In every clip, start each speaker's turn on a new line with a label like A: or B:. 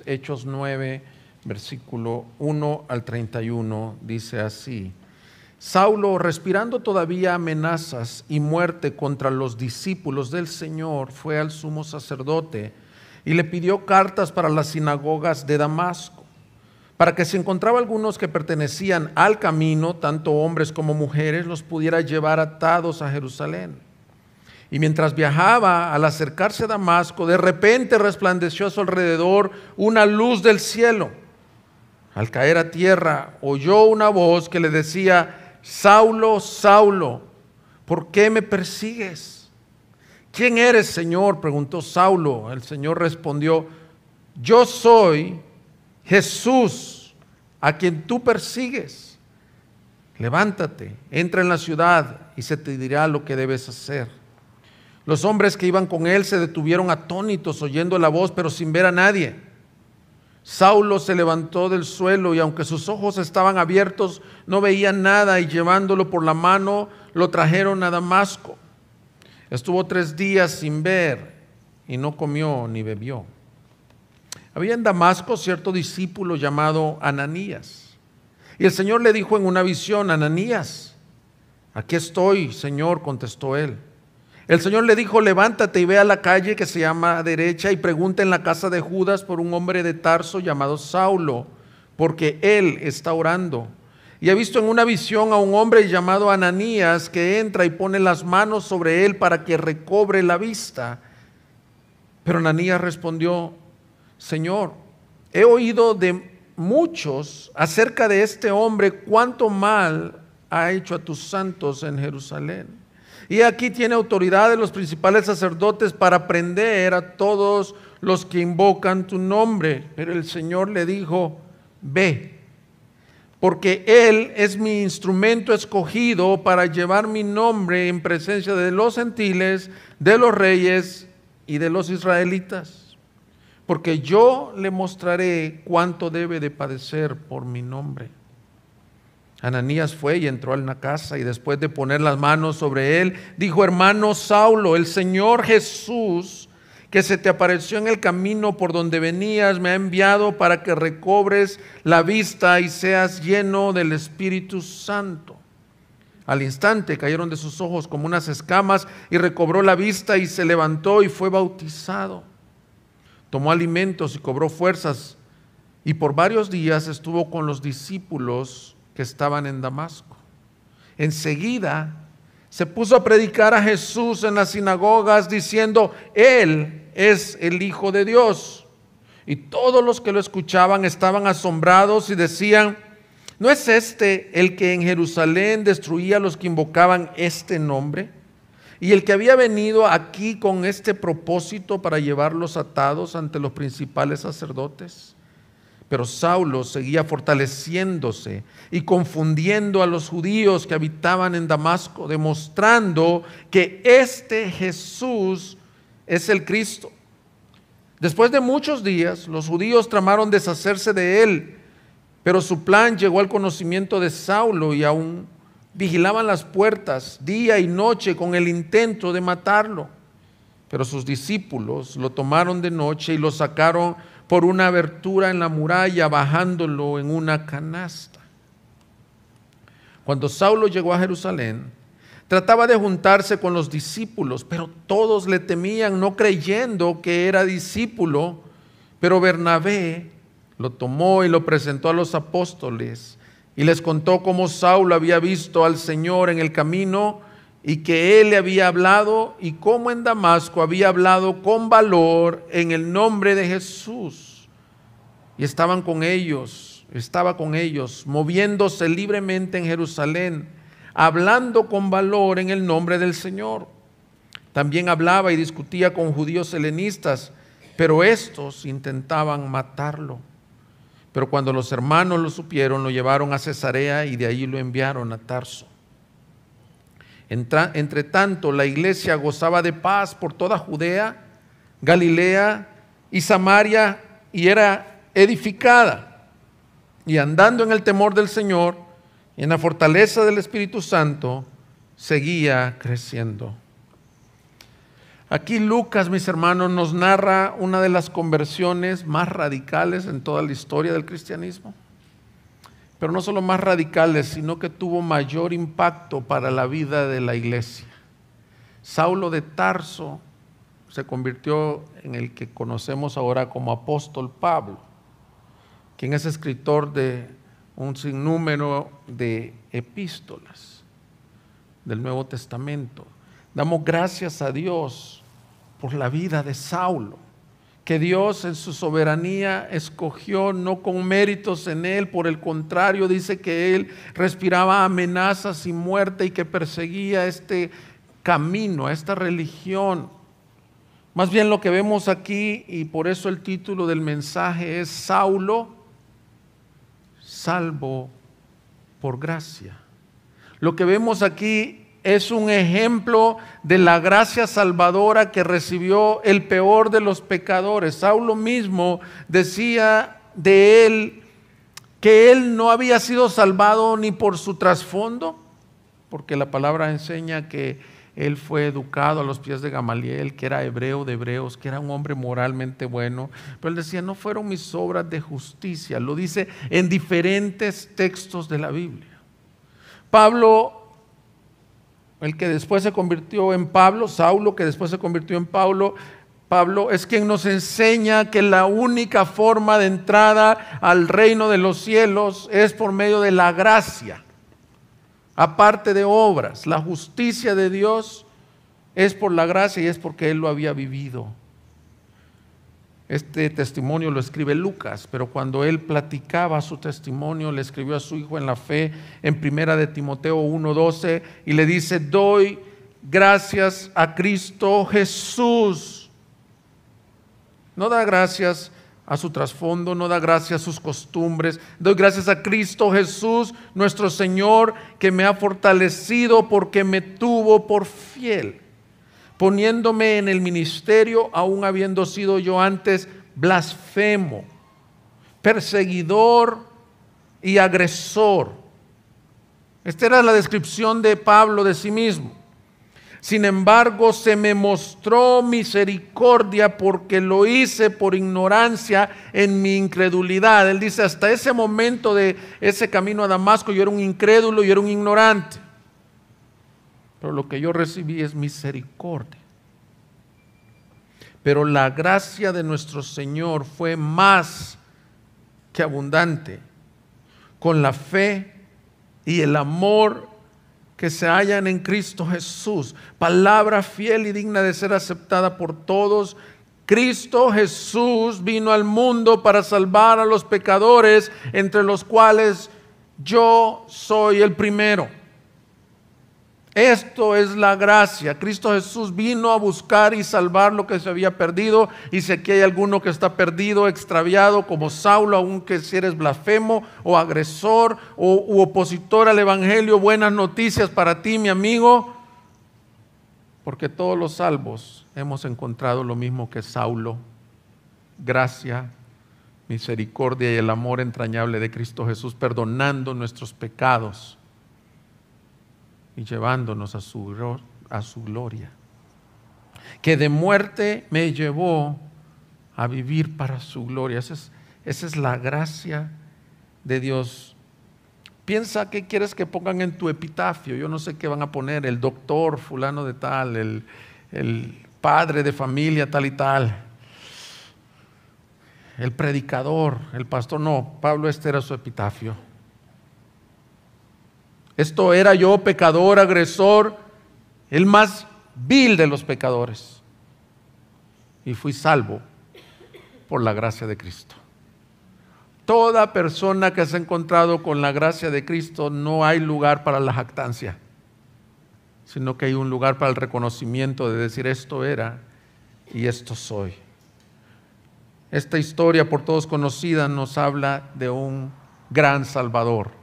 A: Hechos 9, versículo 1 al 31, dice así: Saulo, respirando todavía amenazas y muerte contra los discípulos del Señor, fue al sumo sacerdote y le pidió cartas para las sinagogas de Damasco, para que si encontraba algunos que pertenecían al camino, tanto hombres como mujeres, los pudiera llevar atados a Jerusalén. Y mientras viajaba, al acercarse a Damasco, de repente resplandeció a su alrededor una luz del cielo. Al caer a tierra, oyó una voz que le decía: Saulo, Saulo, ¿por qué me persigues? ¿Quién eres, Señor?, preguntó Saulo. El Señor respondió: yo soy Jesús, a quien tú persigues. Levántate, entra en la ciudad y se te dirá lo que debes hacer. Los hombres que iban con él se detuvieron atónitos oyendo la voz, pero sin ver a nadie. Saulo se levantó del suelo y aunque sus ojos estaban abiertos, no veía nada, y llevándolo por la mano, lo trajeron a Damasco. Estuvo 3 días sin ver y no comió ni bebió. Había en Damasco cierto discípulo llamado Ananías. Y el Señor le dijo en una visión: Ananías. Aquí estoy, Señor, contestó él. El Señor le dijo: levántate y ve a la calle que se llama Derecha y pregunta en la casa de Judas por un hombre de Tarso llamado Saulo, porque él está orando. Y ha visto en una visión a un hombre llamado Ananías que entra y pone las manos sobre él para que recobre la vista. Pero Ananías respondió: Señor, he oído de muchos acerca de este hombre cuánto mal ha hecho a tus santos en Jerusalén. Y aquí tiene autoridad de los principales sacerdotes para prender a todos los que invocan tu nombre. Pero el Señor le dijo: ve, porque él es mi instrumento escogido para llevar mi nombre en presencia de los gentiles, de los reyes y de los israelitas. Porque yo le mostraré cuánto debe de padecer por mi nombre. Ananías fue y entró en la casa, y después de poner las manos sobre él, dijo: hermano Saulo, el Señor Jesús, que se te apareció en el camino por donde venías, me ha enviado para que recobres la vista y seas lleno del Espíritu Santo. Al instante cayeron de sus ojos como unas escamas, y recobró la vista y se levantó y fue bautizado. Tomó alimentos y cobró fuerzas, y por varios días estuvo con los discípulos que estaban en Damasco. Enseguida se puso a predicar a Jesús en las sinagogas, diciendo: Él es el Hijo de Dios. Y todos los que lo escuchaban estaban asombrados y decían: ¿no es este el que en Jerusalén destruía a los que invocaban este nombre? Y el que había venido aquí con este propósito para llevarlos atados ante los principales sacerdotes. Pero Saulo seguía fortaleciéndose y confundiendo a los judíos que habitaban en Damasco, demostrando que este Jesús es el Cristo. Después de muchos días, los judíos tramaron deshacerse de él, pero su plan llegó al conocimiento de Saulo y aún vigilaban las puertas día y noche con el intento de matarlo. Pero sus discípulos lo tomaron de noche y lo sacaron por una abertura en la muralla, bajándolo en una canasta. Cuando Saulo llegó a Jerusalén, trataba de juntarse con los discípulos, pero todos le temían, no creyendo que era discípulo. Pero Bernabé lo tomó y lo presentó a los apóstoles y les contó cómo Saulo había visto al Señor en el camino y que él le había hablado, y cómo en Damasco había hablado con valor en el nombre de Jesús. Y estaba con ellos, moviéndose libremente en Jerusalén, hablando con valor en el nombre del Señor. También hablaba y discutía con judíos helenistas, pero estos intentaban matarlo. Pero cuando los hermanos lo supieron, lo llevaron a Cesarea y de ahí lo enviaron a Tarso. Entre tanto, la iglesia gozaba de paz por toda Judea, Galilea y Samaria, y era edificada. Y andando en el temor del Señor y en la fortaleza del Espíritu Santo, seguía creciendo. Aquí Lucas, mis hermanos, nos narra una de las conversiones más radicales en toda la historia del cristianismo. Pero no solo más radicales, sino que tuvo mayor impacto para la vida de la iglesia. Saulo de Tarso se convirtió en el que conocemos ahora como apóstol Pablo, quien es escritor de un sinnúmero de epístolas del Nuevo Testamento. Damos gracias a Dios por la vida de Saulo, que Dios en su soberanía escogió no con méritos en él, por el contrario, dice que él respiraba amenazas y muerte y que perseguía este camino, a esta religión. Más bien lo que vemos aquí, y por eso el título del mensaje es Saulo, salvo por gracia. Lo que vemos aquí es un ejemplo de la gracia salvadora que recibió el peor de los pecadores. Saulo mismo decía de él que él no había sido salvado ni por su trasfondo, porque la palabra enseña que él fue educado a los pies de Gamaliel, que era hebreo de hebreos, que era un hombre moralmente bueno. Pero él decía, no fueron mis obras de justicia. Lo dice en diferentes textos de la Biblia. Pablo, el que después se convirtió en Pablo, Saulo, que después se convirtió en Pablo, es quien nos enseña que la única forma de entrada al reino de los cielos es por medio de la gracia, aparte de obras. La justicia de Dios es por la gracia y es porque Él lo había vivido. Este testimonio lo escribe Lucas, pero cuando él platicaba su testimonio, le escribió a su hijo en la fe en 1 de Timoteo 1:12 y le dice, doy gracias a Cristo Jesús. No da gracias a su trasfondo, no da gracias a sus costumbres. Doy gracias a Cristo Jesús, nuestro Señor, que me ha fortalecido porque me tuvo por fiel, poniéndome en el ministerio, aún habiendo sido yo antes blasfemo, perseguidor y agresor. Esta era la descripción de Pablo de sí mismo. Sin embargo, se me mostró misericordia porque lo hice por ignorancia en mi incredulidad. Él dice, hasta ese momento de ese camino a Damasco, yo era un incrédulo, yo era un ignorante. Pero lo que yo recibí es misericordia. Pero la gracia de nuestro Señor fue más que abundante, con la fe y el amor que se hallan en Cristo Jesús. Palabra fiel y digna de ser aceptada por todos. Cristo Jesús vino al mundo para salvar a los pecadores, entre los cuales yo soy el primero. Esto es la gracia. Cristo Jesús vino a buscar y salvar lo que se había perdido. Y si aquí hay alguno que está perdido, extraviado, como Saulo, aunque si eres blasfemo o agresor u opositor al evangelio, buenas noticias para ti, mi amigo, porque todos los salvos hemos encontrado lo mismo que Saulo: gracia, misericordia y el amor entrañable de Cristo Jesús, perdonando nuestros pecados y llevándonos a su gloria, que de muerte me llevó a vivir para su gloria. Esa es la gracia de Dios. Piensa qué quieres que pongan en tu epitafio. Yo no sé qué van a poner: el doctor fulano de tal, el padre de familia tal y tal, el predicador, el pastor. No, Pablo, este era su epitafio. Esto era yo, pecador, agresor, el más vil de los pecadores, y fui salvo por la gracia de Cristo. Toda persona que se ha encontrado con la gracia de Cristo, no hay lugar para la jactancia, sino que hay un lugar para el reconocimiento de decir: esto era y esto soy. Esta historia, por todos conocida, nos habla de un gran Salvador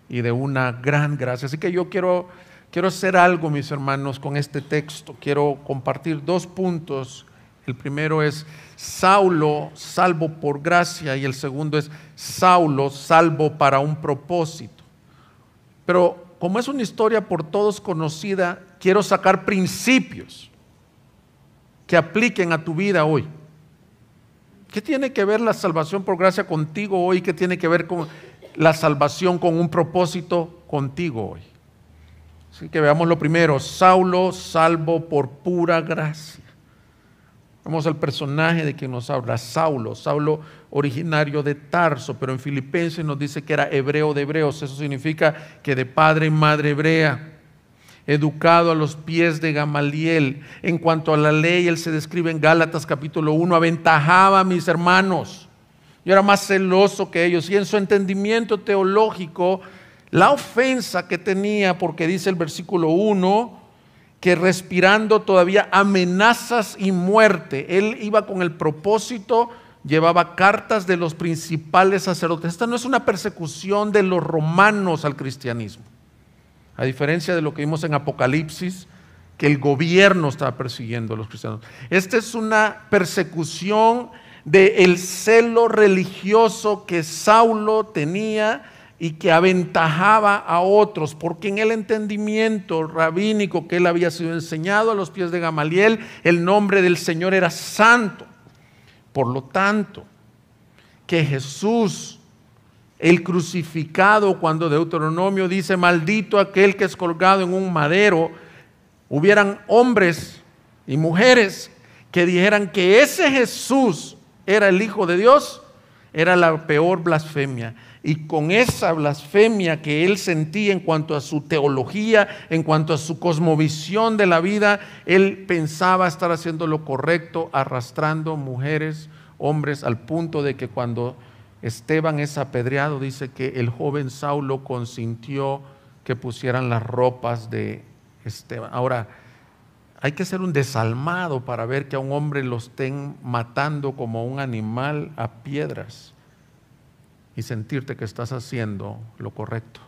A: y de una gran gracia. Así que yo quiero hacer algo, mis hermanos, con este texto. Quiero compartir 2 puntos. El primero es Saulo, salvo por gracia, y el segundo es Saulo, salvo para un propósito. Pero como es una historia por todos conocida, quiero sacar principios que apliquen a tu vida hoy. ¿Qué tiene que ver la salvación por gracia contigo hoy? ¿Qué tiene que ver con la salvación con un propósito contigo hoy? Así que veamos lo primero, Saulo salvo por pura gracia. Vamos al personaje de quien nos habla, Saulo originario de Tarso, pero en Filipenses nos dice que era hebreo de hebreos, eso significa que de padre y madre hebrea, educado a los pies de Gamaliel. En cuanto a la ley, él se describe en Gálatas capítulo 1, aventajaba a mis hermanos, yo era más celoso que ellos, y en su entendimiento teológico, la ofensa que tenía, porque dice el versículo 1, que respirando todavía amenazas y muerte, él iba con el propósito, llevaba cartas de los principales sacerdotes. Esta no es una persecución de los romanos al cristianismo, a diferencia de lo que vimos en Apocalipsis, que el gobierno estaba persiguiendo a los cristianos. Esta es una persecución del celo religioso que Saulo tenía y que aventajaba a otros, porque en el entendimiento rabínico que él había sido enseñado a los pies de Gamaliel, el nombre del Señor era santo. Por lo tanto, que Jesús, el crucificado, cuando Deuteronomio dice maldito aquel que es colgado en un madero, hubieran hombres y mujeres que dijeran que ese Jesús era el Hijo de Dios, era la peor blasfemia. Y con esa blasfemia que él sentía en cuanto a su teología, en cuanto a su cosmovisión de la vida, él pensaba estar haciendo lo correcto, arrastrando mujeres, hombres, al punto de que cuando Esteban es apedreado, dice que el joven Saulo consintió que pusieran las ropas de Esteban. Ahora, hay que ser un desalmado para ver que a un hombre lo estén matando como un animal a piedras y sentirte que estás haciendo lo correcto.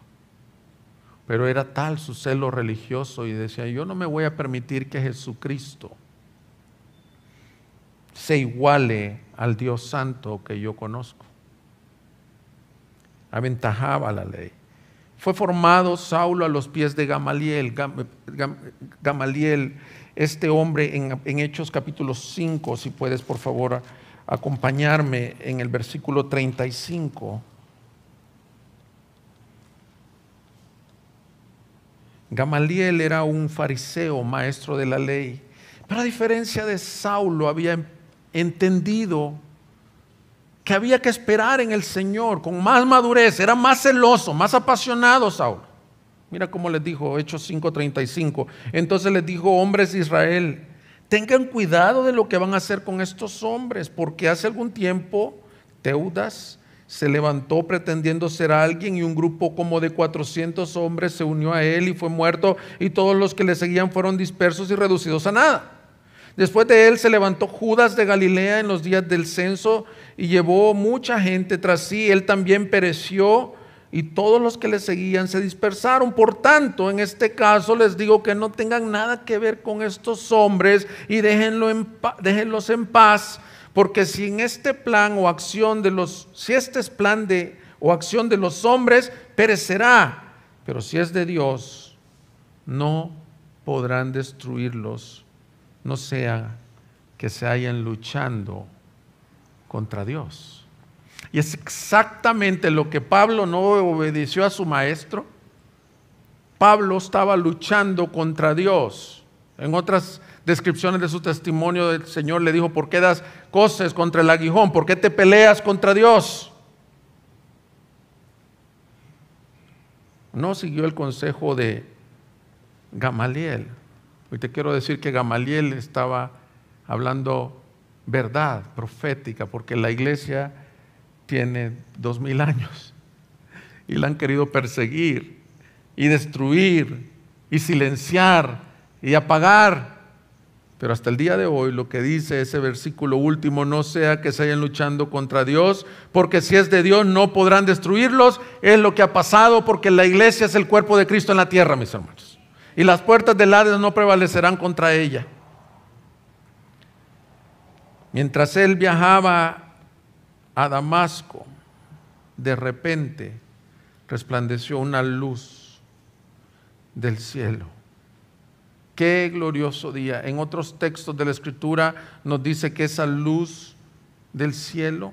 A: Pero era tal su celo religioso y decía, yo no me voy a permitir que Jesucristo se iguale al Dios santo que yo conozco. Aventajaba la ley. Fue formado Saulo a los pies de Gamaliel. Gamaliel, este hombre en Hechos capítulo 5, si puedes por favor acompañarme en el versículo 35. Gamaliel era un fariseo, maestro de la ley, pero a diferencia de Saulo había entendido que había que esperar en el Señor con más madurez, era más celoso, más apasionado Saulo. Mira cómo les dijo, Hechos 5:35. Entonces les dijo, hombres de Israel, tengan cuidado de lo que van a hacer con estos hombres, porque hace algún tiempo Teudas se levantó pretendiendo ser alguien y un grupo como de 400 hombres se unió a él y fue muerto, y todos los que le seguían fueron dispersos y reducidos a nada. Después de él se levantó Judas de Galilea en los días del censo y llevó mucha gente tras sí. Él también pereció y todos los que le seguían se dispersaron. Por tanto, en este caso les digo que no tengan nada que ver con estos hombres y déjenlos en paz, porque si en este plan o acción de los, si este es plan de o acción de los hombres, perecerá, pero si es de Dios, no podrán destruirlos, no sea que se hayan luchando contra Dios. Y es exactamente lo que Pablo no obedeció a su maestro. Pablo estaba luchando contra Dios. En otras descripciones de su testimonio, el Señor le dijo, ¿por qué das coces contra el aguijón? ¿Por qué te peleas contra Dios? No siguió el consejo de Gamaliel. Hoy te quiero decir que Gamaliel estaba hablando verdad profética, porque la iglesia tiene 2000 años y la han querido perseguir y destruir y silenciar y apagar. Pero hasta el día de hoy lo que dice ese versículo último, no sea que se hayan luchando contra Dios, porque si es de Dios no podrán destruirlos, es lo que ha pasado, porque la iglesia es el cuerpo de Cristo en la tierra, mis hermanos, y las puertas del Hades no prevalecerán contra ella. Mientras él viajaba a Damasco, de repente resplandeció una luz del cielo Qué glorioso día. En otros textos de la Escritura nos dice que esa luz del cielo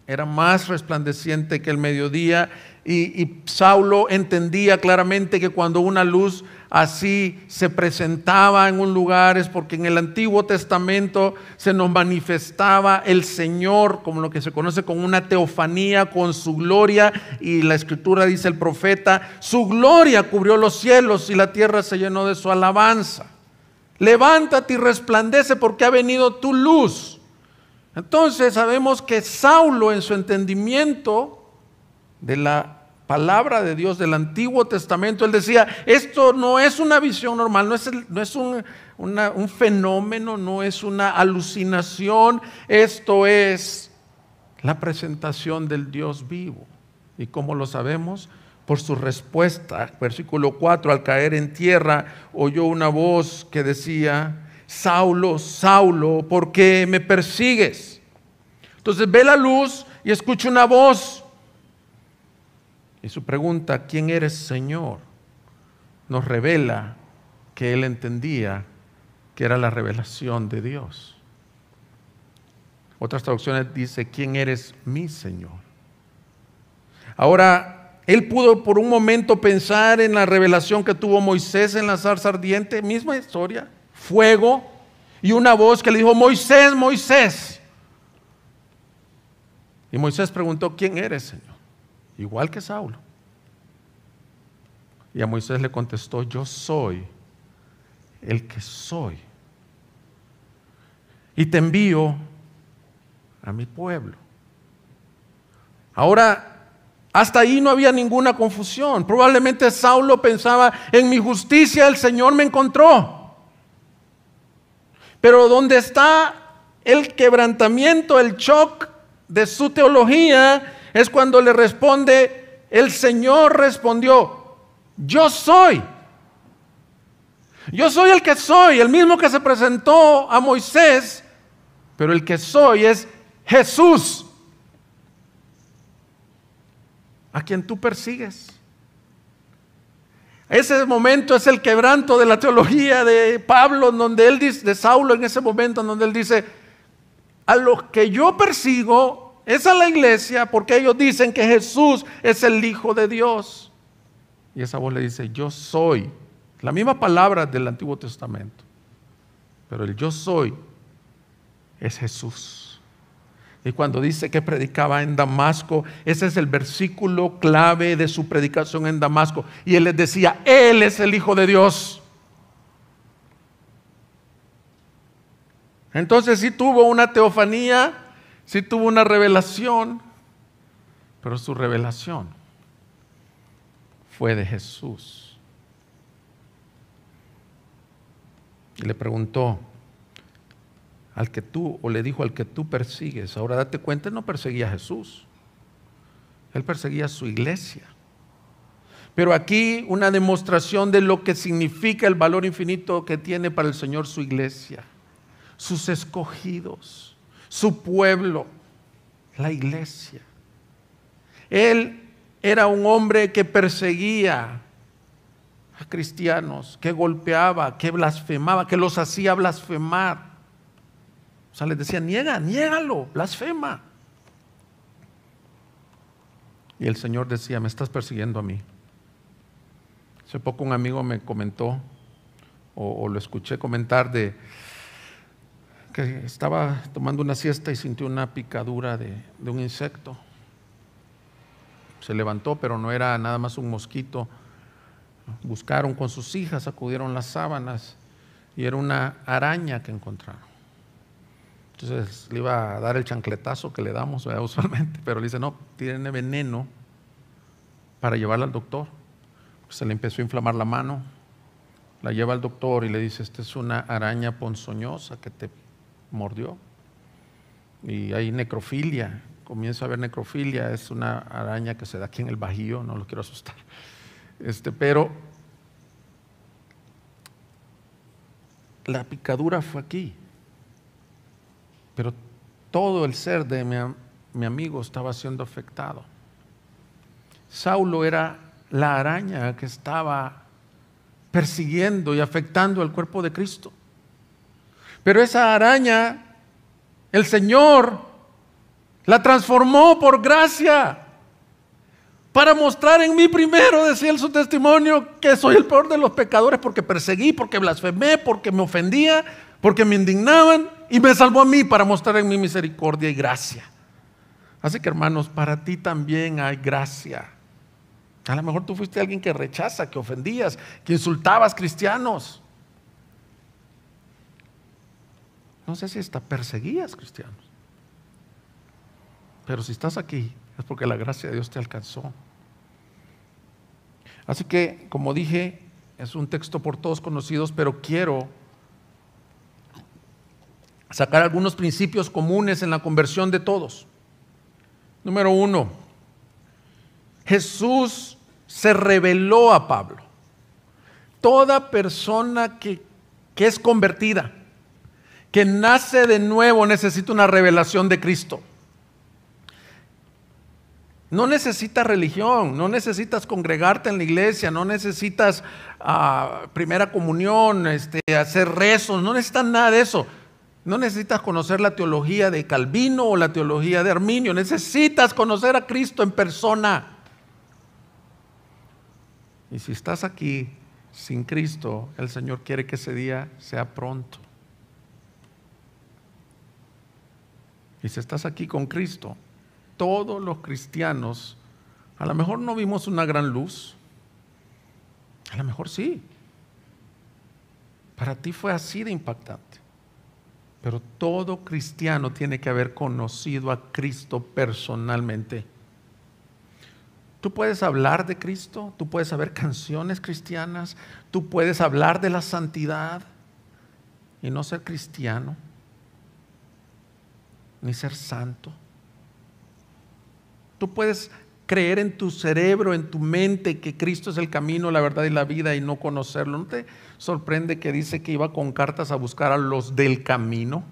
A: era más resplandeciente que el mediodía, y Saulo entendía claramente que cuando una luz así se presentaba en un lugar es porque en el Antiguo Testamento se nos manifestaba el Señor como lo que se conoce como una teofanía, con su gloria, y la Escritura dice el profeta: su gloria cubrió los cielos y la tierra se llenó de su alabanza. Levántate y resplandece porque ha venido tu luz. Entonces sabemos que Saulo, en su entendimiento de la palabra de Dios del Antiguo Testamento, él decía: esto no es una visión normal, no es un fenómeno, no es una alucinación, esto es la presentación del Dios vivo. ¿Y cómo lo sabemos? Por su respuesta. Versículo 4: al caer en tierra oyó una voz que decía: Saulo, Saulo, ¿por qué me persigues? Entonces ve la luz y escucha una voz. Y su pregunta: ¿quién eres, Señor?, nos revela que él entendía que era la revelación de Dios. Otras traducciones dice: ¿quién eres, mi Señor? Ahora, él pudo por un momento pensar en la revelación que tuvo Moisés en la zarza ardiente, misma historia, fuego y una voz que le dijo: Moisés, Moisés. Y Moisés preguntó: ¿quién eres, Señor? Igual que Saulo. Y a Moisés le contestó: yo soy el que soy, y te envío a mi pueblo. Ahora, hasta ahí no había ninguna confusión. Probablemente Saulo pensaba: en mi justicia el Señor me encontró. Pero donde está el quebrantamiento, el shock de su teología, es cuando le responde: el Señor respondió: yo soy. Yo soy el que soy, el mismo que se presentó a Moisés, pero el que soy es Jesús, a quien tú persigues. Ese momento es el quebranto de la teología de Pablo, donde él dice, de Saulo en ese momento, donde él dice: a los que yo persigo es a la iglesia, porque ellos dicen que Jesús es el Hijo de Dios. Y esa voz le dice: yo soy. La misma palabra del Antiguo Testamento, pero el yo soy es Jesús. Y cuando dice que predicaba en Damasco, ese es el versículo clave de su predicación en Damasco. Y él les decía: Él es el Hijo de Dios. Entonces sí tuvo una teofanía, sí tuvo una revelación, pero su revelación fue de Jesús. Y le preguntó: al que tú, o le dijo: al que tú persigues. Ahora date cuenta, él no perseguía a Jesús, él perseguía a su iglesia. Pero aquí una demostración de lo que significa el valor infinito que tiene para el Señor su iglesia, sus escogidos, su pueblo, la iglesia. Él era un hombre que perseguía a cristianos, que golpeaba, que blasfemaba, que los hacía blasfemar. O sea, les decía: niégalo, blasfema. Y el Señor decía: me estás persiguiendo a mí. Hace poco un amigo me comentó, o lo escuché comentar, de que estaba tomando una siesta y sintió una picadura de un insecto. Se levantó, pero no era nada más un mosquito. Buscaron con sus hijas, sacudieron las sábanas y era una araña que encontraron. Entonces le iba a dar el chancletazo que le damos, ¿verdad?, usualmente, pero le dice: no, tiene veneno para llevarla al doctor. Se le empezó a inflamar la mano, la lleva al doctor y le dice: esta es una araña ponzoñosa que te mordió y hay necrofilia. Comienza a haber necrofilia, es una araña que se da aquí en el bajío, no lo quiero asustar. Pero la picadura fue aquí, pero todo el ser de mi amigo estaba siendo afectado. Saulo era la araña que estaba persiguiendo y afectando al cuerpo de Cristo. Pero esa araña, el Señor la transformó por gracia, para mostrar en mí primero, decía en su testimonio, que soy el peor de los pecadores porque perseguí, porque blasfemé, porque me ofendía, porque me indignaban, y me salvó a mí para mostrar en mí misericordia y gracia. Así que, hermanos, para ti también hay gracia. A lo mejor tú fuiste alguien que rechaza, que ofendías, que insultabas cristianos. No sé si hasta perseguías cristianos. Pero si estás aquí, es porque la gracia de Dios te alcanzó. Así que, como dije, es un texto por todos conocidos, pero quiero sacar algunos principios comunes en la conversión de todos. Número 1, Jesús se reveló a Pablo. Toda persona que es convertida, que nace de nuevo, necesita una revelación de Cristo. No necesitas religión, no necesitas congregarte en la iglesia, no necesitas primera comunión, hacer rezos, no necesitas nada de eso. No necesitas conocer la teología de Calvino o la teología de Arminio, necesitas conocer a Cristo en persona. Y si estás aquí sin Cristo, el Señor quiere que ese día sea pronto. Y si estás aquí con Cristo, todos los cristianos, a lo mejor no vimos una gran luz, a lo mejor sí. Para ti fue así de impactante. Pero todo cristiano tiene que haber conocido a Cristo personalmente. Tú puedes hablar de Cristo, tú puedes saber canciones cristianas, tú puedes hablar de la santidad y no ser cristiano, ni ser santo. Tú puedes creer en tu cerebro, en tu mente, que Cristo es el camino, la verdad y la vida, y no conocerlo. ¿No te sorprende que dice que iba con cartas a buscar a los del camino?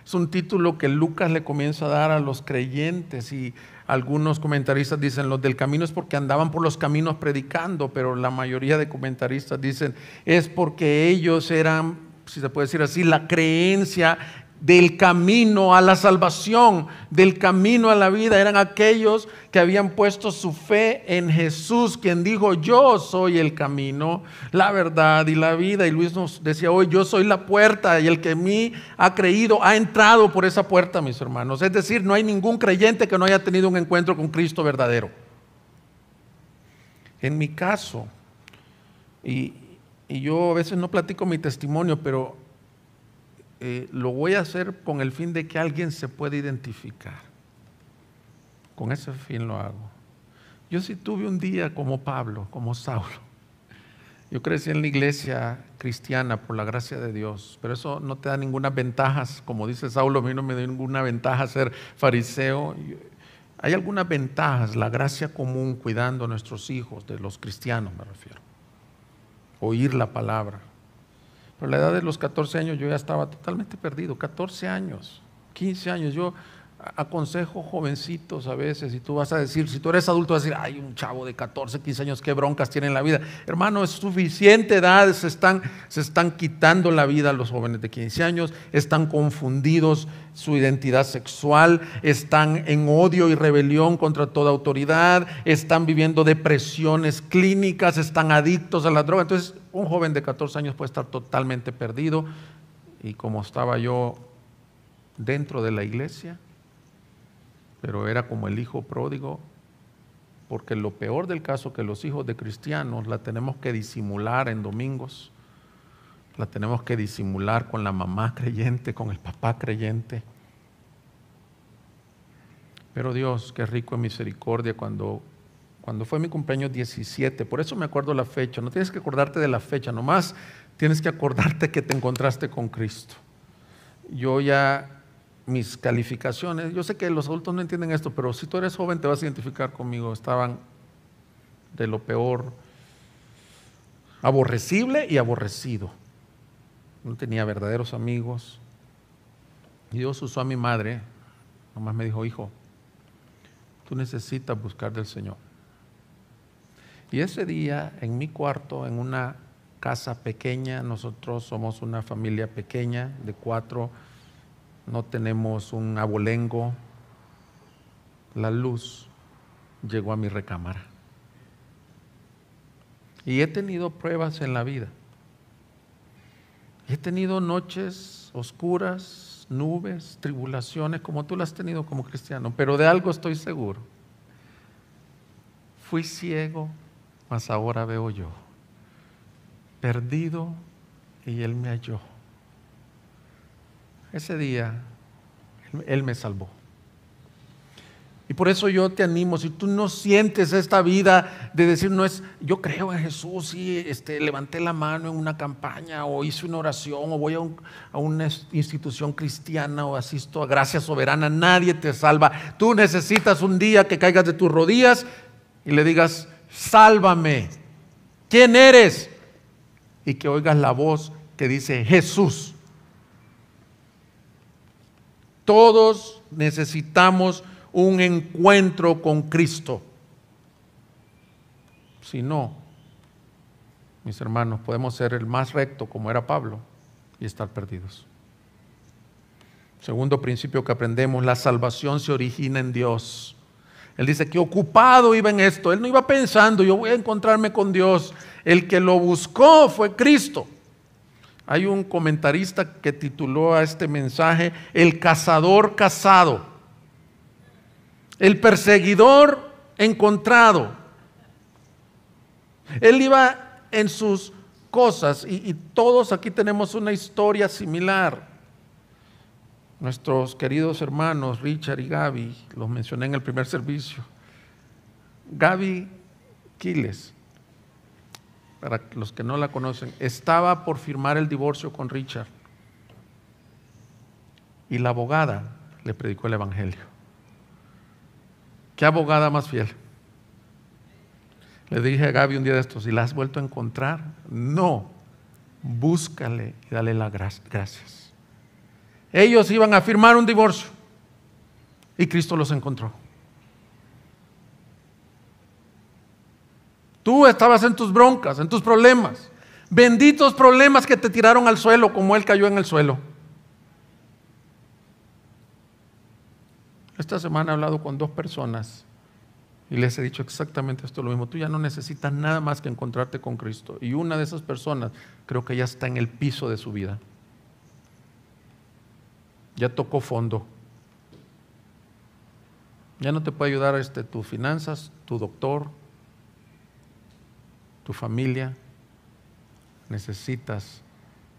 A: Es un título que Lucas le comienza a dar a los creyentes, y algunos comentaristas dicen los del camino es porque andaban por los caminos predicando, pero la mayoría de comentaristas dicen es porque ellos eran, si se puede decir así, la creencia del camino a la salvación, del camino a la vida. Eran aquellos que habían puesto su fe en Jesús, quien dijo: yo soy el camino, la verdad y la vida. Y Luis nos decía hoy: yo soy la puerta, y el que en mí ha creído ha entrado por esa puerta, mis hermanos. Es decir, no hay ningún creyente que no haya tenido un encuentro con Cristo verdadero. En mi caso, y yo a veces no platico mi testimonio, pero lo voy a hacer con el fin de que alguien se pueda identificar. Con ese fin lo hago. Yo sí tuve un día como Pablo, como Saulo. Yo crecí en la iglesia cristiana por la gracia de Dios, pero eso no te da ninguna ventaja. Como dice Saulo, a mí no me dio ninguna ventaja ser fariseo. Hay algunas ventajas, la gracia común, cuidando a nuestros hijos, de los cristianos me refiero. Oír la palabra. Pero a la edad de los 14 años yo ya estaba totalmente perdido. 14 años, 15 años. Yo aconsejo jovencitos a veces, y tú vas a decir, si tú eres adulto vas a decir: ay, un chavo de 14, 15 años, qué broncas tiene en la vida. Hermano, es suficiente edad, se están quitando la vida a los jóvenes de 15 años, están confundidos su identidad sexual, están en odio y rebelión contra toda autoridad, están viviendo depresiones clínicas, están adictos a la droga. Entonces, un joven de 14 años puede estar totalmente perdido, y como estaba yo dentro de la iglesia, pero era como el hijo pródigo, porque lo peor del caso que los hijos de cristianos la tenemos que disimular en domingos, la tenemos que disimular con la mamá creyente, con el papá creyente. Pero Dios, qué rico en misericordia, cuando fue mi cumpleaños 17, por eso me acuerdo la fecha. No tienes que acordarte de la fecha, nomás tienes que acordarte que te encontraste con Cristo. Yo ya, mis calificaciones, yo sé que los adultos no entienden esto, pero si tú eres joven te vas a identificar conmigo, estaban de lo peor, aborrecible y aborrecido. No tenía verdaderos amigos. Y Dios usó a mi madre, nomás me dijo: hijo, tú necesitas buscar del Señor. Y ese día, en mi cuarto, en una casa pequeña, nosotros somos una familia pequeña de 4, no tenemos un abolengo. La luz llegó a mi recámara. Y he tenido pruebas en la vida. He tenido noches oscuras, nubes, tribulaciones, como tú las has tenido como cristiano, pero de algo estoy seguro. Fui ciego, mas ahora veo yo. Perdido, y Él me halló. Ese día, Él me salvó. Y por eso yo te animo, si tú no sientes esta vida de decir, no es, yo creo en Jesús, sí, levanté la mano en una campaña, o hice una oración, o voy a una institución cristiana, o asisto a Gracia Soberana, nadie te salva. Tú necesitas un día que caigas de tus rodillas y le digas, sálvame, ¿quién eres? Y que oigas la voz que dice, Jesús. Todos necesitamos un encuentro con Cristo. Si no, mis hermanos, podemos ser el más recto como era Pablo y estar perdidos. Segundo principio que aprendemos, la salvación se origina en Dios. Él dice que ocupado iba en esto, él no iba pensando, yo voy a encontrarme con Dios. El que lo buscó fue Cristo. Hay un comentarista que tituló a este mensaje, El cazador casado. El perseguidor encontrado. Él iba en sus cosas y todos aquí tenemos una historia similar. Nuestros queridos hermanos Richard y Gaby, los mencioné en el primer servicio. Gaby Quiles, para los que no la conocen, estaba por firmar el divorcio con Richard y la abogada le predicó el evangelio. ¿Qué abogada más fiel? Le dije a Gaby un día de estos, ¿y la has vuelto a encontrar? No, búscale y dale las gracias. Ellos iban a firmar un divorcio y Cristo los encontró. Tú estabas en tus broncas, en tus problemas, benditos problemas que te tiraron al suelo como Él cayó en el suelo. Esta semana he hablado con 2 personas y les he dicho exactamente esto lo mismo. Tú ya no necesitas nada más que encontrarte con Cristo. Y una de esas personas creo que ya está en el piso de su vida. Ya tocó fondo. Ya no te puede ayudar tus finanzas, tu doctor, tu familia. Necesitas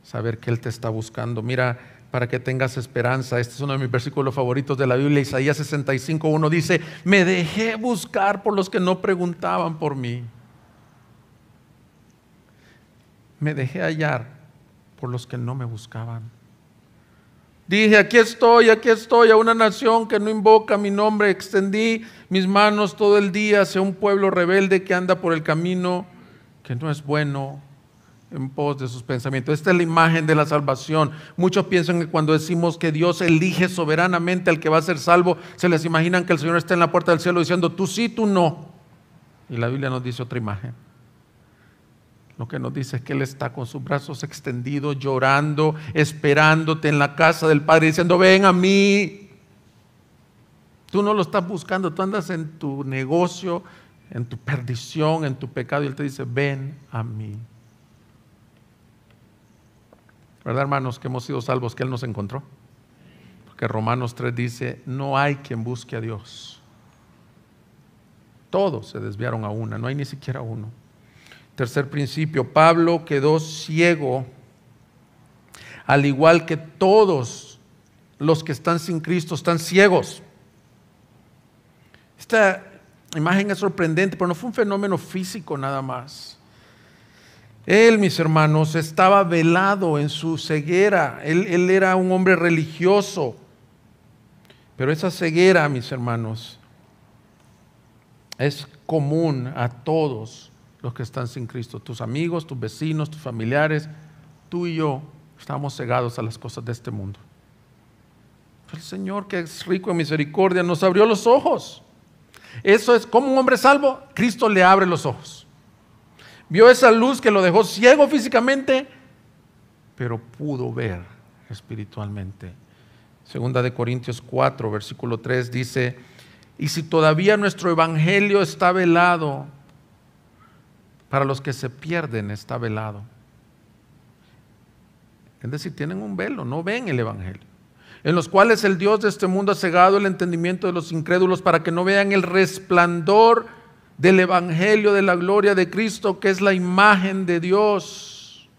A: saber que Él te está buscando. Mira, para que tengas esperanza. Este es uno de mis versículos favoritos de la Biblia. Isaías 65:1 dice, me dejé buscar por los que no preguntaban por mí. Me dejé hallar por los que no me buscaban. Dije, aquí estoy a una nación que no invoca mi nombre. Extendí mis manos todo el día hacia un pueblo rebelde que anda por el camino que no es bueno, en pos de sus pensamientos. Esta es la imagen de la salvación. Muchos piensan que cuando decimos que Dios elige soberanamente al que va a ser salvo, se les imaginan que el Señor está en la puerta del cielo diciendo, tú sí, tú no. Y la Biblia nos dice otra imagen. Lo que nos dice es que Él está con sus brazos extendidos, llorando, esperándote en la casa del Padre, diciendo, ven a mí. Tú no lo estás buscando, tú andas en tu negocio, en tu perdición, en tu pecado, y Él te dice, ven a mí. ¿Verdad, hermanos, que hemos sido salvos, que Él nos encontró? Porque Romanos 3 dice, no hay quien busque a Dios. Todos se desviaron a una, no hay ni siquiera uno. Tercer principio, Pablo quedó ciego, al igual que todos los que están sin Cristo están ciegos. Esta imagen es sorprendente, pero no fue un fenómeno físico nada más. Él, mis hermanos, estaba velado en su ceguera. Él era un hombre religioso. Pero esa ceguera, mis hermanos, es común a todos los que están sin Cristo. Tus amigos, tus vecinos, tus familiares, tú y yo estamos cegados a las cosas de este mundo. El Señor, que es rico en misericordia, nos abrió los ojos. Eso es como un hombre salvo, Cristo le abre los ojos. Vio esa luz que lo dejó ciego físicamente, pero pudo ver espiritualmente. Segunda de Corintios 4, versículo 3 dice: y si todavía nuestro evangelio está velado, para los que se pierden está velado. Es decir, tienen un velo, no ven el evangelio, en los cuales el Dios de este mundo ha cegado el entendimiento de los incrédulos para que no vean el resplandor del evangelio de la gloria de Cristo, que es la imagen de Dios.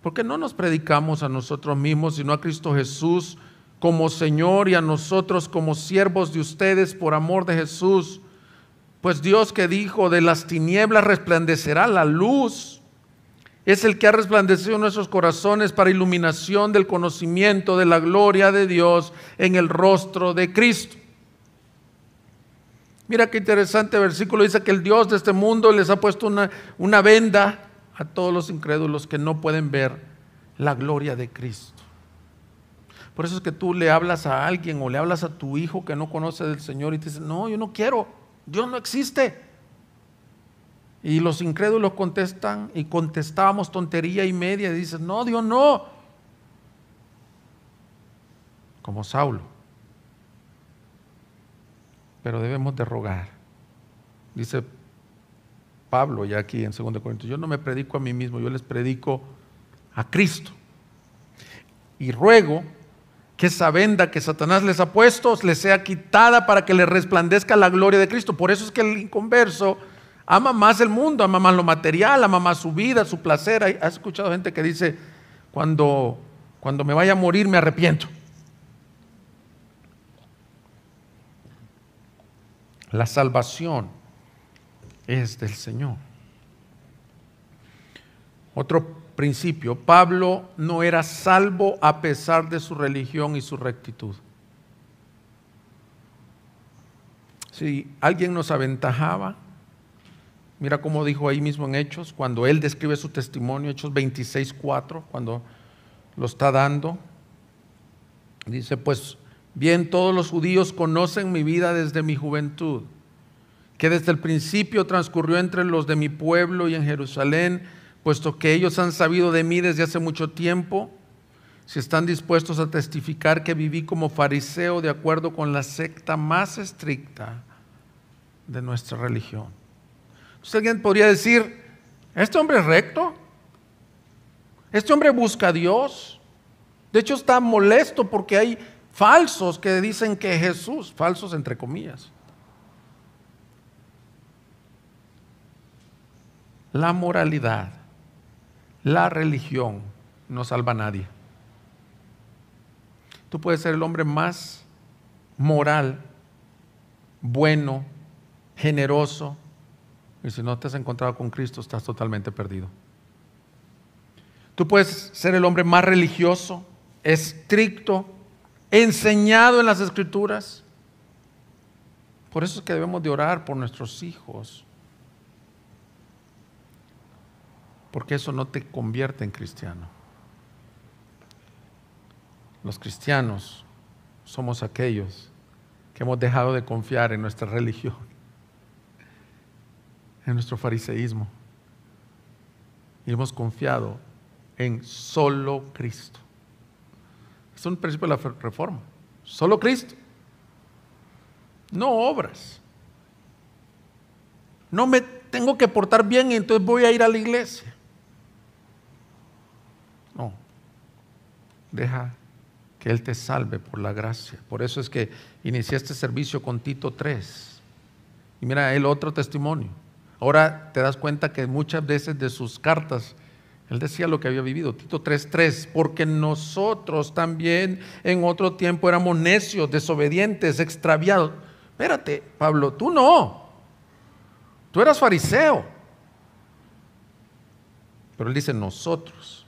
A: Porque no nos predicamos a nosotros mismos, sino a Cristo Jesús como Señor, y a nosotros como siervos de ustedes por amor de Jesús. Pues Dios, que dijo: de las tinieblas resplandecerá la luz, es el que ha resplandecido en nuestros corazones para iluminación del conocimiento de la gloria de Dios en el rostro de Cristo. Mira qué interesante versículo. Dice que el Dios de este mundo les ha puesto una venda a todos los incrédulos que no pueden ver la gloria de Cristo. Por eso es que tú le hablas a alguien o le hablas a tu hijo que no conoce del Señor y te dice: no, yo no quiero, Dios no existe. Y los incrédulos contestan, y contestábamos tontería y media, y dices: no, Dios no. Como Saulo. Pero debemos de rogar. Dice Pablo ya aquí en 2 Corintios: yo no me predico a mí mismo, yo les predico a Cristo. Y ruego que esa venda que Satanás les ha puesto les sea quitada para que les resplandezca la gloria de Cristo. Por eso es que el inconverso ama más el mundo, ama más lo material, ama más su vida, su placer. ¿Has escuchado gente que dice: cuando me vaya a morir me arrepiento? La salvación es del Señor. Otro principio: Pablo no era salvo a pesar de su religión y su rectitud. Si alguien nos aventajaba, mira cómo dijo ahí mismo en Hechos, cuando él describe su testimonio, Hechos 26:4, cuando lo está dando, dice: pues bien, todos los judíos conocen mi vida desde mi juventud, que desde el principio transcurrió entre los de mi pueblo y en Jerusalén, puesto que ellos han sabido de mí desde hace mucho tiempo. Si están dispuestos a testificar que viví como fariseo de acuerdo con la secta más estricta de nuestra religión. Entonces alguien podría decir: este hombre es recto, este hombre busca a Dios. De hecho está molesto porque hay falsos que dicen que Jesús, falsos entre comillas. La moralidad, la religión no salva a nadie. Tú puedes ser el hombre más moral, bueno, generoso, y si no te has encontrado con Cristo, estás totalmente perdido. Tú puedes ser el hombre más religioso, estricto, enseñado en las Escrituras. Por eso es que debemos de orar por nuestros hijos, porque eso no te convierte en cristiano. Los cristianos somos aquellos que hemos dejado de confiar en nuestra religión, en nuestro fariseísmo, y hemos confiado en solo Cristo. Es un principio de la reforma: solo Cristo, no obras. No me tengo que portar bien y entonces voy a ir a la iglesia. No, deja que Él te salve por la gracia. Por eso es que inicié este servicio con Tito 3. Y mira el otro testimonio. Ahora te das cuenta que muchas veces de sus cartas él decía lo que había vivido. Tito 3:3: porque nosotros también en otro tiempo éramos necios, desobedientes, extraviados. Espérate, Pablo, tú no. Tú eras fariseo. Pero él dice nosotros.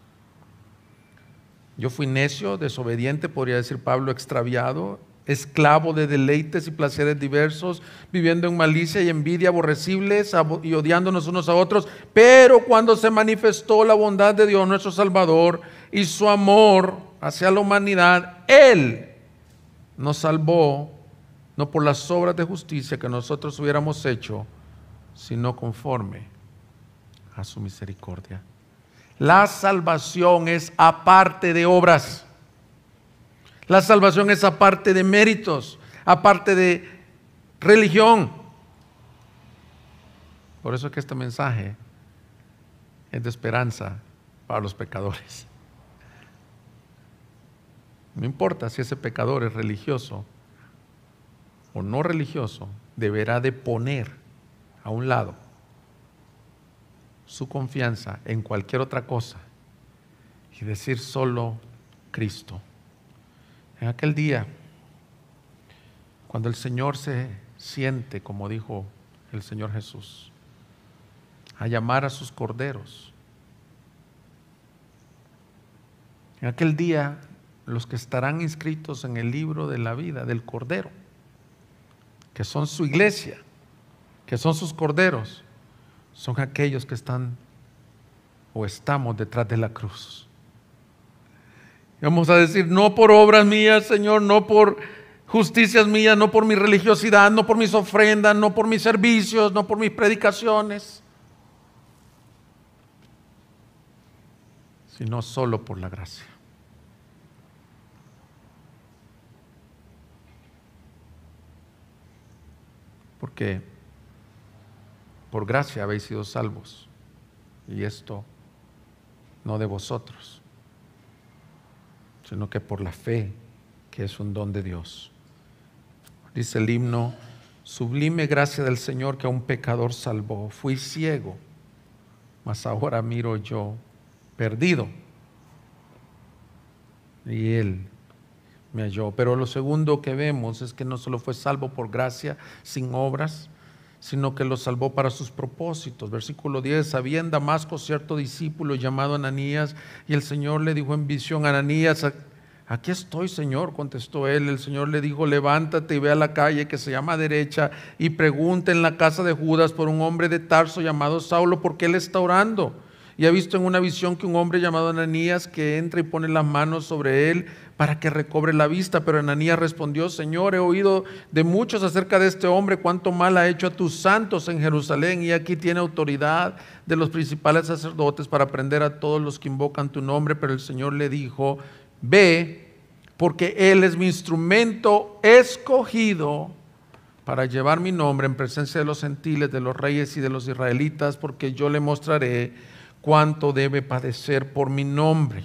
A: Yo fui necio, desobediente, podría decir Pablo, extraviado, esclavo de deleites y placeres diversos, viviendo en malicia y envidia aborrecibles y odiándonos unos a otros. Pero cuando se manifestó la bondad de Dios nuestro Salvador y su amor hacia la humanidad, Él nos salvó, no por las obras de justicia que nosotros hubiéramos hecho, sino conforme a su misericordia. La salvación es aparte de obras. La salvación es aparte de méritos, aparte de religión. Por eso es que este mensaje es de esperanza para los pecadores. No importa si ese pecador es religioso o no religioso, deberá de poner a un lado su confianza en cualquier otra cosa y decir solo Cristo. En aquel día, cuando el Señor se siente, como dijo el Señor Jesús, a llamar a sus corderos, en aquel día los que estarán inscritos en el libro de la vida del Cordero, que son su iglesia, que son sus corderos, son aquellos que están o estamos detrás de la cruz. Vamos a decir, no por obras mías, Señor, no por justicias mías, no por mi religiosidad, no por mis ofrendas, no por mis servicios, no por mis predicaciones, sino solo por la gracia. Porque por gracia habéis sido salvos, y esto no de vosotros, sino que por la fe, que es un don de Dios. Dice el himno: sublime gracia del Señor que a un pecador salvó. Fui ciego, mas ahora miro yo, perdido, y Él me halló. Pero lo segundo que vemos es que no solo fue salvo por gracia, sin obras, sino que lo salvó para sus propósitos. Versículo 10: había en Damasco cierto discípulo llamado Ananías, y el Señor le dijo en visión: Ananías. Aquí estoy, Señor, contestó él. El Señor le dijo: levántate y ve a la calle que se llama Derecha y pregunta en la casa de Judas por un hombre de Tarso llamado Saulo, porque él está orando. Y ha visto en una visión que un hombre llamado Ananías que entra y pone las manos sobre él para que recobre la vista. Pero Ananías respondió: Señor, he oído de muchos acerca de este hombre, cuánto mal ha hecho a tus santos en Jerusalén, y aquí tiene autoridad de los principales sacerdotes para prender a todos los que invocan tu nombre. Pero el Señor le dijo: ve, porque él es mi instrumento escogido para llevar mi nombre en presencia de los gentiles, de los reyes y de los israelitas, porque yo le mostraré cuánto debe padecer por mi nombre.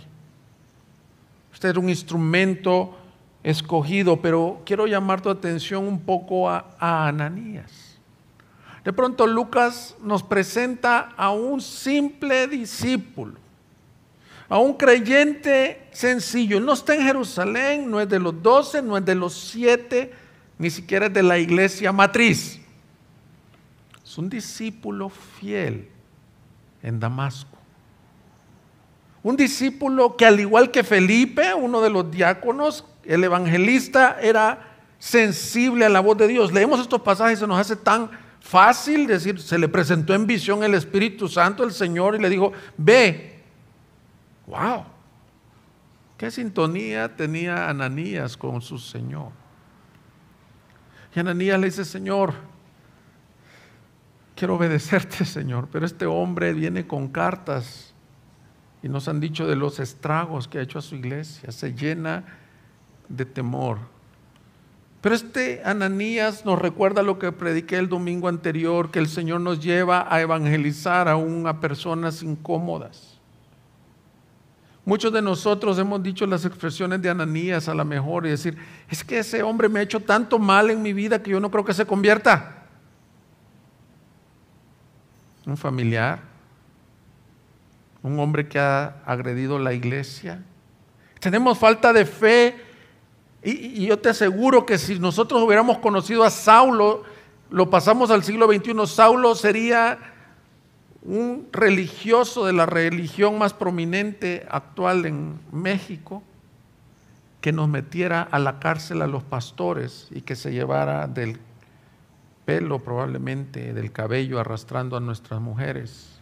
A: Usted es un instrumento escogido, pero quiero llamar tu atención un poco a Ananías. De pronto Lucas nos presenta a un simple discípulo, a un creyente sencillo. No está en Jerusalén, no es de los 12, no es de los 7, ni siquiera es de la iglesia matriz. Es un discípulo fiel en Damasco. Un discípulo que, al igual que Felipe, uno de los diáconos, el evangelista, era sensible a la voz de Dios. Leemos estos pasajes y se nos hace tan fácil decir: se le presentó en visión el Espíritu Santo, el Señor, y le dijo: ve. ¡Wow! ¿Qué sintonía tenía Ananías con su Señor? Y Ananías le dice: Señor, quiero obedecerte, Señor, pero este hombre viene con cartas y nos han dicho de los estragos que ha hecho a su iglesia. Se llena de temor. Pero este Ananías nos recuerda lo que prediqué el domingo anterior, que el Señor nos lleva a evangelizar aún a personas incómodas. Muchos de nosotros hemos dicho las expresiones de Ananías a lo mejor, y decir: es que ese hombre me ha hecho tanto mal en mi vida que yo no creo que se convierta. Un familiar, un hombre que ha agredido la iglesia. Tenemos falta de fe, y yo te aseguro que si nosotros hubiéramos conocido a Saulo, lo pasamos al siglo XXI, Saulo sería un religioso de la religión más prominente actual en México, que nos metiera a la cárcel a los pastores y que se llevara del pelo, probablemente del cabello, arrastrando a nuestras mujeres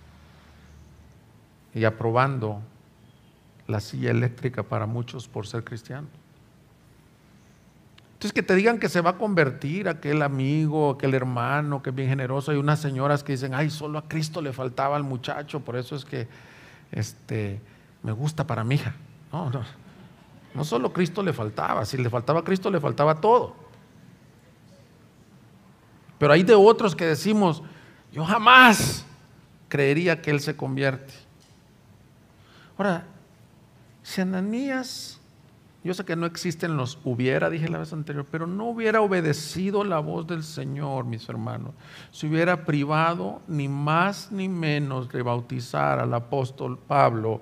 A: y aprobando la silla eléctrica para muchos por ser cristianos. Entonces, que te digan que se va a convertir aquel amigo, aquel hermano que es bien generoso. Hay unas señoras que dicen, ay, solo a Cristo le faltaba al muchacho, por eso es que me gusta para mi hija. No, no, no solo Cristo le faltaba, si le faltaba a Cristo le faltaba todo. Pero hay de otros que decimos, yo jamás creería que él se convierte. Ahora, si Ananías, yo sé que no existen los hubiera, dije la vez anterior, pero no hubiera obedecido la voz del Señor, mis hermanos, si hubiera privado ni más ni menos de bautizar al apóstol Pablo,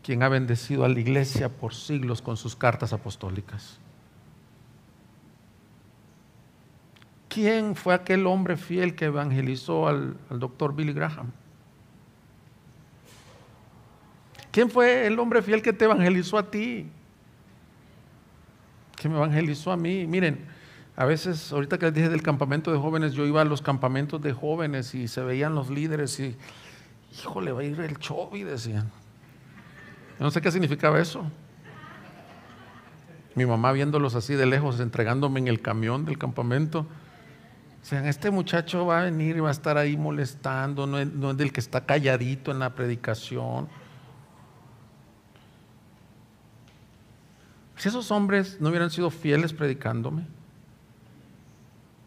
A: quien ha bendecido a la iglesia por siglos con sus cartas apostólicas. ¿Quién fue aquel hombre fiel que evangelizó al doctor Billy Graham? ¿Quién fue el hombre fiel que te evangelizó a ti? Que me evangelizó a mí. Miren, a veces, ahorita que les dije del campamento de jóvenes, yo iba a los campamentos de jóvenes y se veían los líderes y, híjole, va a ir el Chovi, decían. Yo no sé qué significaba eso. Mi mamá viéndolos así de lejos, entregándome en el camión del campamento. O sea, este muchacho va a venir y va a estar ahí molestando, no es del que está calladito en la predicación. Si esos hombres no hubieran sido fieles predicándome,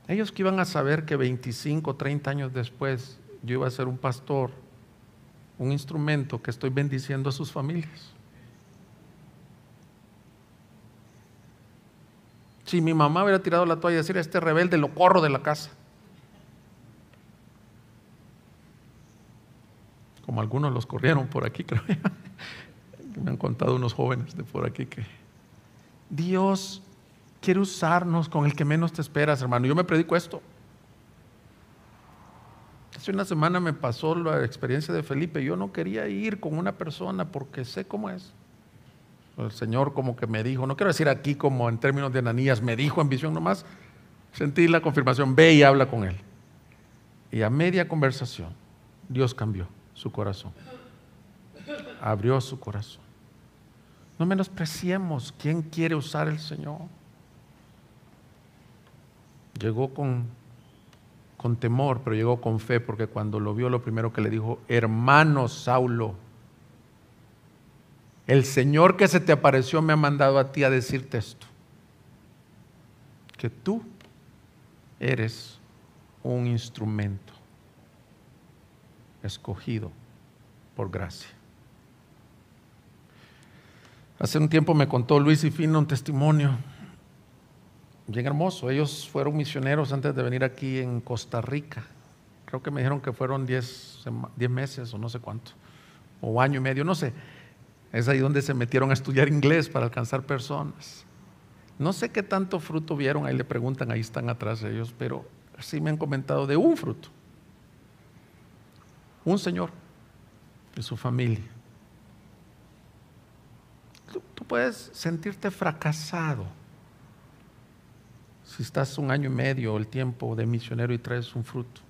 A: ellos que iban a saber que 25, 30 años después yo iba a ser un pastor, un instrumento que estoy bendiciendo a sus familias. Si mi mamá hubiera tirado la toalla y decir, este rebelde lo corro de la casa, como algunos los corrieron por aquí, creo. Me han contado unos jóvenes de por aquí que Dios quiere usarnos con el que menos te esperas, hermano. Yo me predico esto. Hace una semana me pasó la experiencia de Felipe. Yo no quería ir con una persona porque sé cómo es. El Señor como que me dijo, no quiero decir aquí como en términos de Ananías, me dijo en visión nomás, sentí la confirmación, ve y habla con él. Y a media conversación, Dios cambió su corazón, abrió su corazón. No menospreciemos quién quiere usar el Señor. Llegó con temor, pero llegó con fe, porque cuando lo vio, lo primero que le dijo, hermano Saulo, el Señor que se te apareció me ha mandado a ti a decirte esto, que tú eres un instrumento escogido por gracia. Hace un tiempo me contó Luis y Fino un testimonio bien hermoso. Ellos fueron misioneros antes de venir aquí en Costa Rica. Creo que me dijeron que fueron 10 meses o no sé cuánto, o año y medio, no sé. Es ahí donde se metieron a estudiar inglés para alcanzar personas. No sé qué tanto fruto vieron, ahí le preguntan, ahí están atrás ellos, pero sí me han comentado de un fruto. Un señor y su familia. Tú puedes sentirte fracasado si estás un año y medio, el tiempo de misionero, y traes un fruto.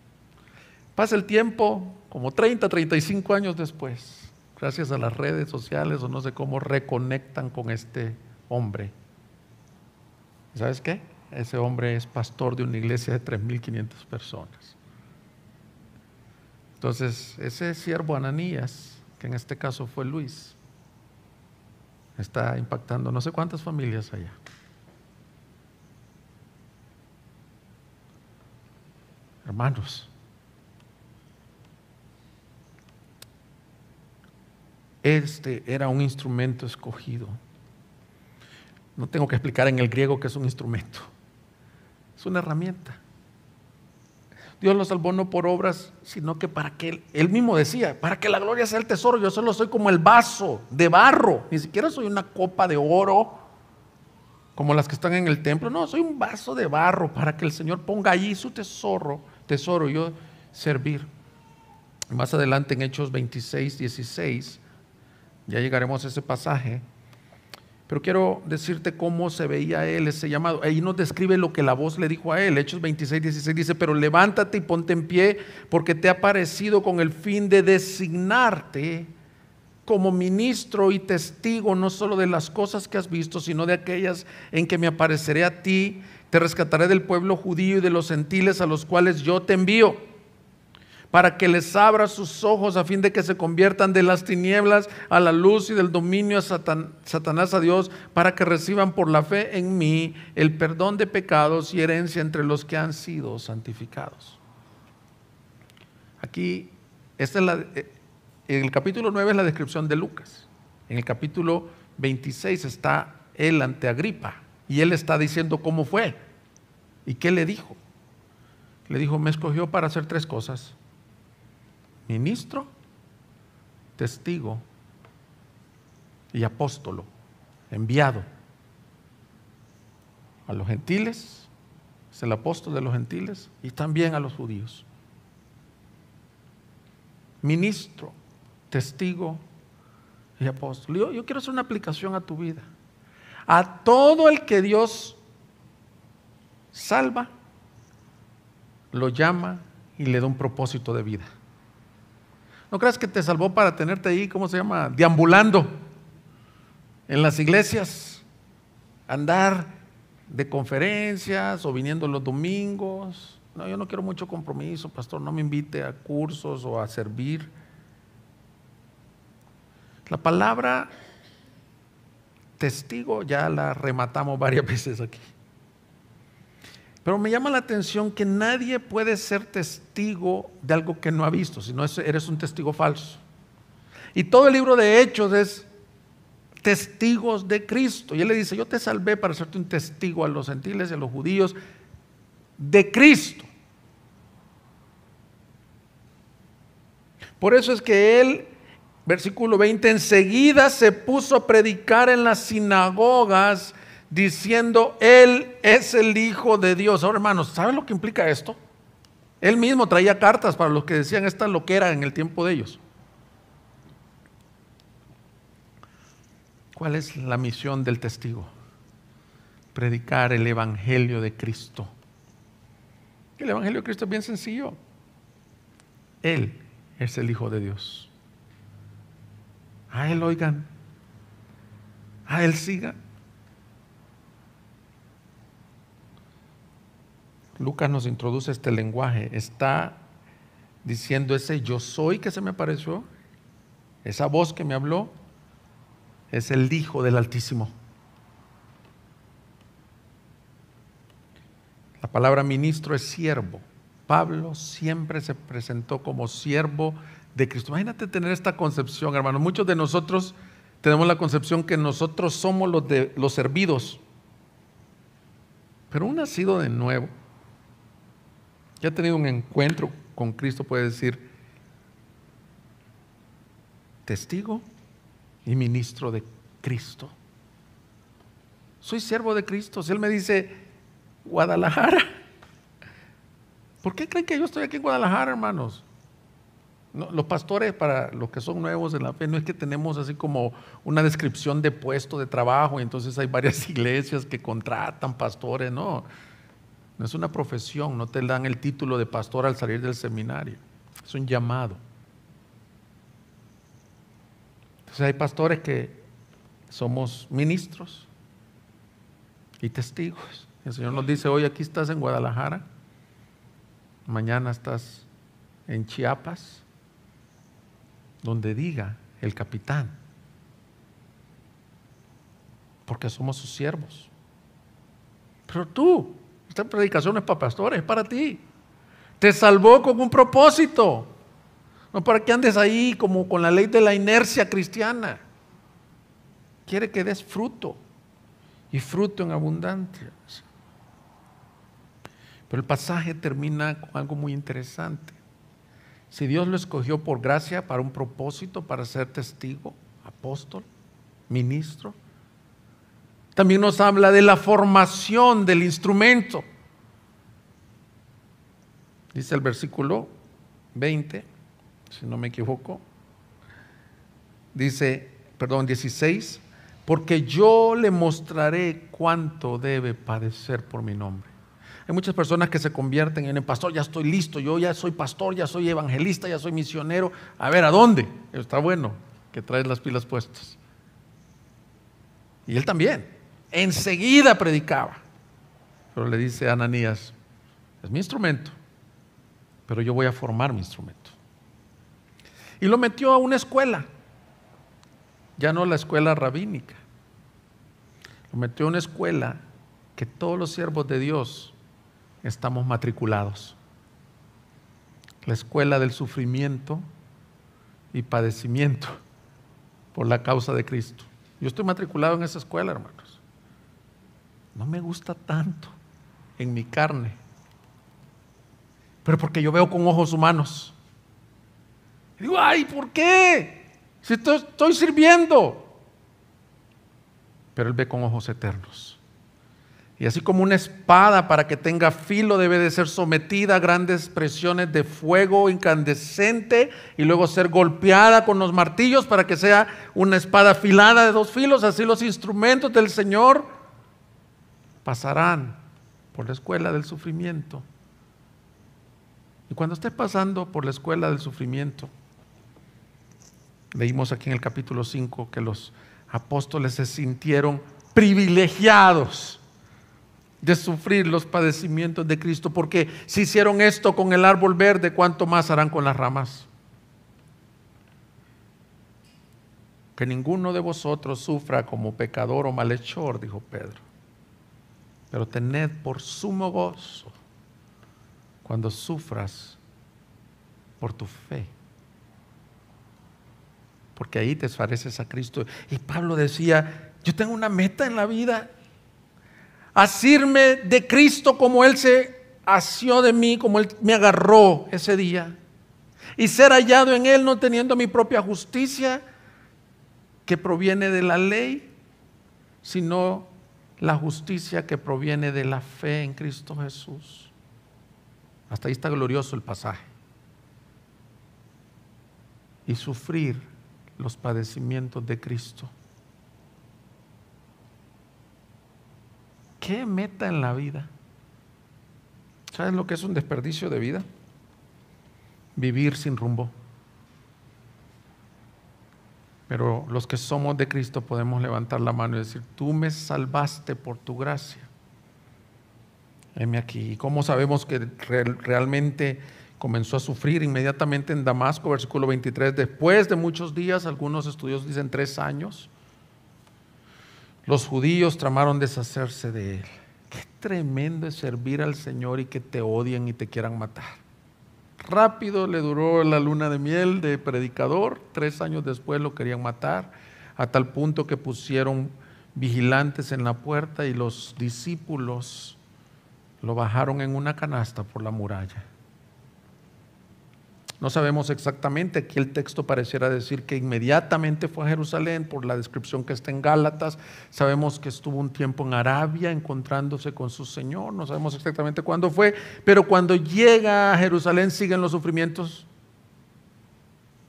A: Pasa el tiempo, como 30, 35 años después, gracias a las redes sociales o no sé cómo, reconectan con este hombre. ¿Sabes qué? Ese hombre es pastor de una iglesia de 3.500 personas. Entonces, ese siervo Ananías, que en este caso fue Luis, está impactando no sé cuántas familias allá. Hermanos, este era un instrumento escogido. No tengo que explicar en el griego que es un instrumento. Es una herramienta. Dios lo salvó no por obras, sino que para que él mismo decía, para que la gloria sea el tesoro. Yo solo soy como el vaso de barro, ni siquiera soy una copa de oro como las que están en el templo. No, soy un vaso de barro para que el Señor ponga allí su tesoro y yo servir. Más adelante en Hechos 26, 16, ya llegaremos a ese pasaje. Pero quiero decirte cómo se veía él ese llamado. Ahí nos describe lo que la voz le dijo a él. Hechos 26, 16 dice, pero levántate y ponte en pie, porque te ha parecido con el fin de designarte como ministro y testigo no solo de las cosas que has visto, sino de aquellas en que me apareceré a ti. Te rescataré del pueblo judío y de los gentiles a los cuales yo te envío, para que les abra sus ojos a fin de que se conviertan de las tinieblas a la luz y del dominio a Satanás a Dios, para que reciban por la fe en mí el perdón de pecados y herencia entre los que han sido santificados. Aquí, en el capítulo 9 es la descripción de Lucas. En el capítulo 26 está él ante Agripa y él está diciendo cómo fue y qué le dijo. Le dijo: me escogió para hacer 3 cosas: ministro, testigo y apóstolo, enviado a los gentiles. Es el apóstol de los gentiles y también a los judíos. Ministro, testigo y apóstol. Yo quiero hacer una aplicación a tu vida. A todo el que Dios salva, lo llama y le da un propósito de vida. No creas que te salvó para tenerte ahí, ¿cómo se llama?, deambulando en las iglesias, andar de conferencias o viniendo los domingos. No, yo no quiero mucho compromiso, pastor, no me invite a cursos o a servir. La palabra testigo ya la rematamos varias veces aquí. Pero me llama la atención que nadie puede ser testigo de algo que no ha visto, si no eres un testigo falso. Y todo el libro de Hechos es testigos de Cristo. Y él le dice: yo te salvé para hacerte un testigo a los gentiles y a los judíos de Cristo. Por eso es que él, versículo 20, enseguida se puso a predicar en las sinagogas, diciendo: Él es el Hijo de Dios. Ahora, hermanos, ¿saben lo que implica esto? Él mismo traía cartas para los que decían esta loquera en el tiempo de ellos. ¿Cuál es la misión del testigo? Predicar el Evangelio de Cristo. El Evangelio de Cristo es bien sencillo. Él es el Hijo de Dios. A Él oigan, a Él sigan. Lucas nos introduce este lenguaje. Está diciendo: ese yo soy que se me apareció, esa voz que me habló, es el Hijo del Altísimo. La palabra ministro es siervo. Pablo siempre se presentó como siervo de Cristo. Imagínate tener esta concepción, hermano. Muchos de nosotros tenemos la concepción que nosotros somos los servidos. Pero un nacido de nuevo, que ha tenido un encuentro con Cristo, puede decir: testigo y ministro de Cristo. Soy siervo de Cristo. Si Él me dice Guadalajara, ¿por qué creen que yo estoy aquí en Guadalajara, hermanos? No, los pastores, para los que son nuevos en la fe, no es que tenemos así como una descripción de puesto de trabajo y entonces hay varias iglesias que contratan pastores. No es una profesión, no te dan el título de pastor al salir del seminario, es un llamado. Entonces hay pastores que somos ministros y testigos. El Señor nos dice: hoy aquí estás en Guadalajara, mañana estás en Chiapas, donde diga el capitán, porque somos sus siervos. Pero tú, esta predicación no es para pastores, es para ti. Te salvó con un propósito, no para que andes ahí como con la ley de la inercia cristiana. Quiere que des fruto, y fruto en abundancia. Pero el pasaje termina con algo muy interesante. Si Dios lo escogió por gracia para un propósito, para ser testigo, apóstol, ministro, también nos habla de la formación del instrumento. Dice el versículo 20, si no me equivoco, dice, 16, porque yo le mostraré cuánto debe padecer por mi nombre. Hay muchas personas que se convierten en: pastor, ya estoy listo, yo ya soy pastor, ya soy evangelista, ya soy misionero. A ver, ¿a dónde? Está bueno. que traes las pilas puestas. Y él también, enseguida predicaba. Pero le dice a Ananías, es mi instrumento, pero yo voy a formar mi instrumento. Y lo metió a una escuela, ya no la escuela rabínica. Lo metió a una escuela que todos los siervos de Dios estamos matriculados. La escuela del sufrimiento y padecimiento por la causa de Cristo. Yo estoy matriculado en esa escuela, hermanos. No me gusta tanto en mi carne, pero porque yo veo con ojos humanos. Y digo, ay, ¿por qué? Si estoy sirviendo. Pero él ve con ojos eternos. Y así como una espada para que tenga filo debe de ser sometida a grandes presiones de fuego incandescente y luego ser golpeada con los martillos para que sea una espada afilada de 2 filos, así los instrumentos del Señor pasarán por la escuela del sufrimiento. Y cuando estés pasando por la escuela del sufrimiento, leímos aquí en el capítulo 5 que los apóstoles se sintieron privilegiados de sufrir los padecimientos de Cristo, porque si hicieron esto con el árbol verde, ¿cuánto más harán con las ramas? Que ninguno de vosotros sufra como pecador o malhechor, dijo Pedro, pero tened por sumo gozo cuando sufras por tu fe, porque ahí te pareces a Cristo. Y Pablo decía, yo tengo una meta en la vida, asirme de Cristo como Él se asió de mí, como Él me agarró ese día, y ser hallado en Él, no teniendo mi propia justicia que proviene de la ley, sino la justicia que proviene de la fe en Cristo Jesús. Hasta ahí está glorioso el pasaje. Y sufrir los padecimientos de Cristo. ¿Qué meta en la vida? ¿Sabes lo que es un desperdicio de vida? Vivir sin rumbo. Pero los que somos de Cristo podemos levantar la mano y decir, tú me salvaste por tu gracia. Heme aquí. ¿Y cómo sabemos que realmente comenzó a sufrir? Inmediatamente en Damasco, versículo 23, después de muchos días, algunos estudios dicen 3 años, los judíos tramaron deshacerse de él. Qué tremendo es servir al Señor y que te odien y te quieran matar. Rápido le duró la luna de miel de predicador, 3 años después lo querían matar, a tal punto que pusieron vigilantes en la puerta y los discípulos lo bajaron en una canasta por la muralla. No sabemos exactamente, aquí el texto pareciera decir que inmediatamente fue a Jerusalén por la descripción que está en Gálatas. Sabemos que estuvo un tiempo en Arabia encontrándose con su Señor, no sabemos exactamente cuándo fue, pero cuando llega a Jerusalén siguen los sufrimientos.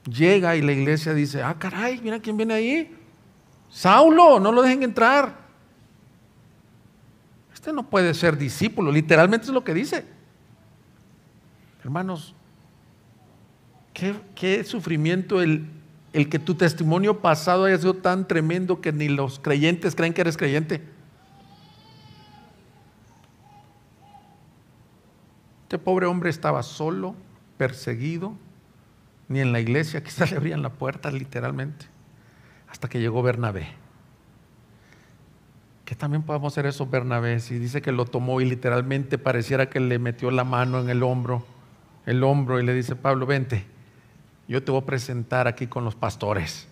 A: Llega y la iglesia dice, ah caray, mira quién viene ahí, Saulo, no lo dejen entrar. Este no puede ser discípulo, literalmente es lo que dice. Hermanos, ¿qué sufrimiento el que tu testimonio pasado haya sido tan tremendo que ni los creyentes creen que eres creyente. Este pobre hombre estaba solo, perseguido, ni en la iglesia quizás le abrían la puerta literalmente, hasta que llegó Bernabé. Que también podamos hacer eso, Bernabé, si dice que lo tomó y literalmente pareciera que le metió la mano en el hombro y le dice, Pablo, vente, yo te voy a presentar aquí con los pastores.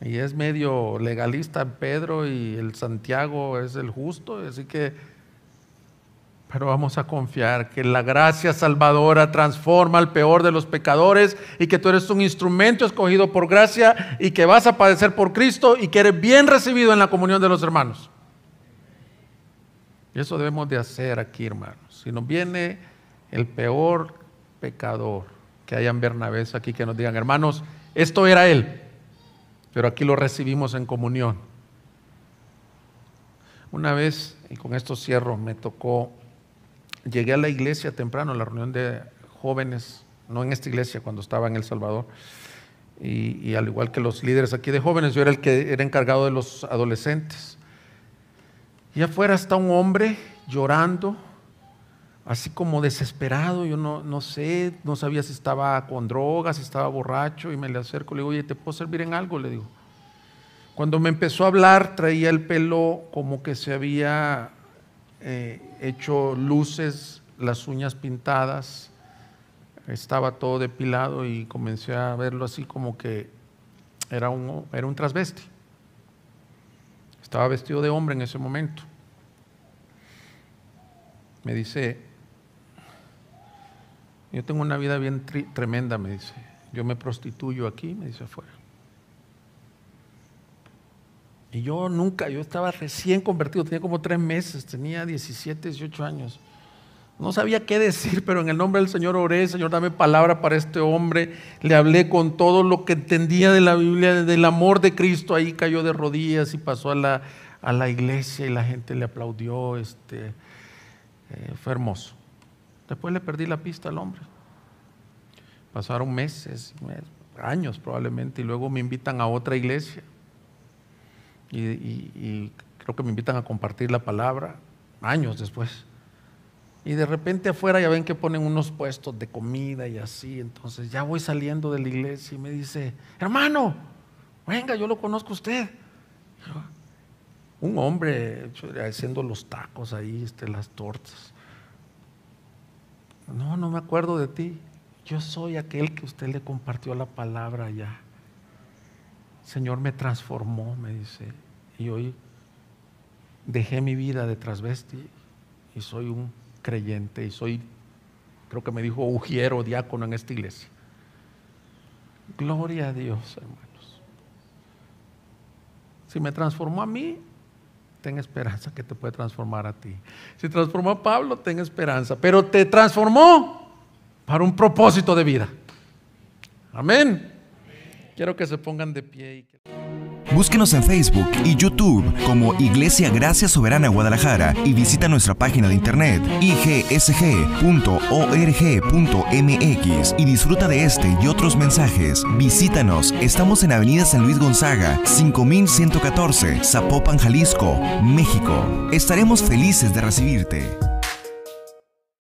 A: Y es medio legalista Pedro y el Santiago es el justo, así que, pero vamos a confiar que la gracia salvadora transforma al peor de los pecadores y que tú eres un instrumento escogido por gracia y que vas a padecer por Cristo y que eres bien recibido en la comunión de los hermanos. Y eso debemos de hacer aquí, hermanos. Si nos viene el peor pecador, que hayan Bernabés aquí que nos digan, hermanos, esto era él, pero aquí lo recibimos en comunión. Una vez, y con esto cierro, me tocó, llegué a la iglesia temprano, a la reunión de jóvenes, no en esta iglesia, cuando estaba en El Salvador, y al igual que los líderes aquí de jóvenes, yo era el que era encargado de los adolescentes. Y afuera está un hombre llorando, así como desesperado. Yo no sé, no sabía si estaba con drogas, si estaba borracho, y me le acerco, le digo, oye, ¿te puedo servir en algo? Le digo. Cuando me empezó a hablar, traía el pelo como que se había hecho luces, las uñas pintadas, estaba todo depilado, y comencé a verlo así como que era un transvesti. Estaba vestido de hombre en ese momento. Me dice, yo tengo una vida bien tremenda, me dice. Yo me prostituyo aquí, me dice, afuera. Y yo estaba recién convertido, tenía como 3 meses, tenía 17, 18 años. No sabía qué decir, pero en el nombre del Señor oré, Señor, dame palabra para este hombre. Le hablé con todo lo que entendía de la Biblia, del amor de Cristo. Ahí cayó de rodillas y pasó a la iglesia, y la gente le aplaudió. Fue hermoso. Después le perdí la pista al hombre. Pasaron meses, años probablemente, y luego me invitan a otra iglesia. Y creo que me invitan a compartir la palabra años después. Y de repente afuera ya ven que ponen unos puestos de comida y así. Entonces ya voy saliendo de la iglesia y me dice, hermano, venga, yo lo conozco a usted. Un hombre haciendo los tacos ahí, las tortas. No me acuerdo de ti. Yo soy aquel que usted le compartió la palabra allá. Señor me transformó, me dice, y hoy dejé mi vida de transvesti y soy un creyente, y soy, creo que me dijo, ujiero, diácono en esta iglesia. Gloria a Dios, hermanos. Si me transformó a mí, ten esperanza que te puede transformar a ti. Si transformó a Pablo, ten esperanza, pero te transformó para un propósito de vida. Amén. Quiero que se pongan de pie.
B: Búsquenos en Facebook y YouTube como Iglesia Gracia Soberana Guadalajara, y visita nuestra página de internet igsg.org.mx y disfruta de este y otros mensajes. Visítanos, estamos en Avenida San Luis Gonzaga, 5114, Zapopan, Jalisco, México. Estaremos felices de recibirte.